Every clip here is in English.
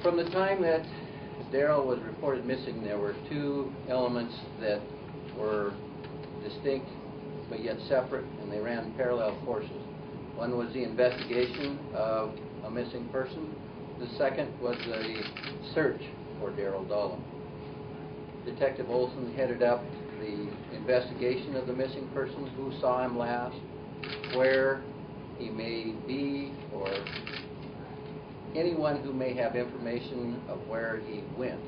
From the time that Darrel was reported missing, there were two elements that were distinct but yet separate, and they ran parallel courses. One was the investigation of a missing person. The second was the search for Darrel Dullum. Detective Olson headed up the investigation of the missing person, who saw him last, where he may be, or anyone who may have information of where he went.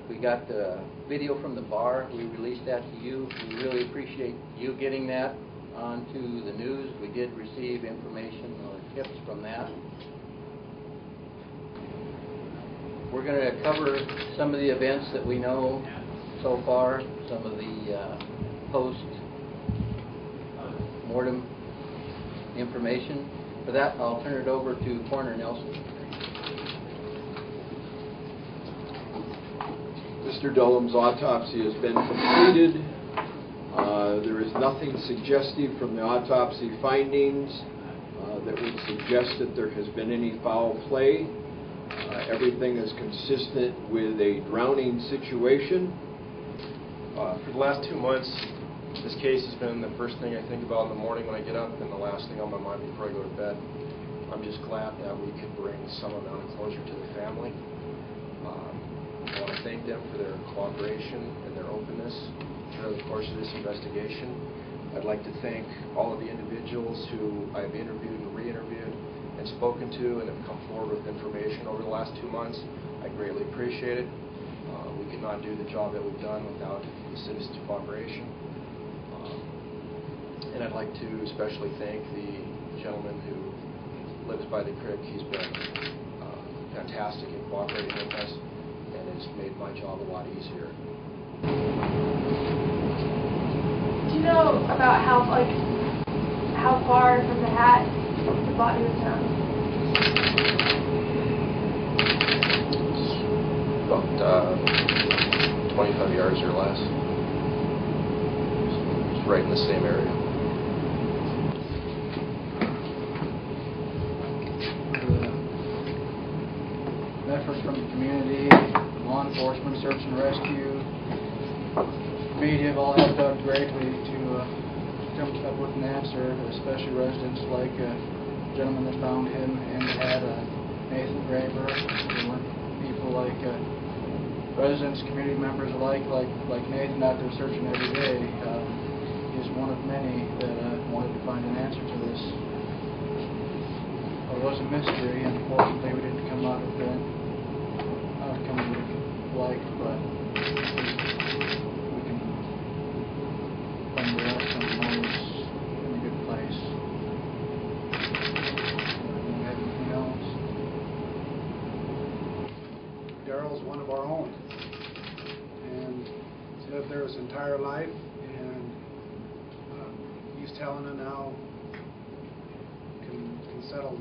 We got the video from the bar. We released that to you. We really appreciate you getting that onto the news. We did receive information or tips from that. We're going to cover some of the events that we know so far, some of the post-mortem information. For that, I'll turn it over to Coroner Nelson. Mr. Dullum's autopsy has been completed. There is nothing suggestive from the autopsy findings that would suggest that there has been any foul play. Everything is consistent with a drowning situation. For the last 2 months, this case has been the first thing I think about in the morning when I get up, and the last thing on my mind before I go to bed. I'm just glad that we could bring some amount of closure to the family. I want to thank them for their cooperation and their openness throughout the course of this investigation. I'd like to thank all of the individuals who I've interviewed and re-interviewed and spoken to and have come forward with information over the last 2 months. I greatly appreciate it. We could not do the job that we've done without the citizens' cooperation. And I'd like to especially thank the gentleman who lives by the creek. He's been fantastic in cooperating with us, and it's made my job a lot easier. Do you know about how far from the hat the body was found? About 25 yards or less. It's right in the same area. Efforts from the community, law enforcement, search and rescue, media have all helped out greatly to come up with an answer, especially residents like the gentleman that found him and had Nathan Graver, and people like residents, community members alike, like Nathan out there searching every day. He's one of many that wanted to find an answer to this. It was a mystery, and unfortunately we didn't come out of the outcome we would like, but we can find the outcome always in a good place. Do you have anything else? Darrel's one of our own, and he's lived there his entire life, and he's telling it now can settle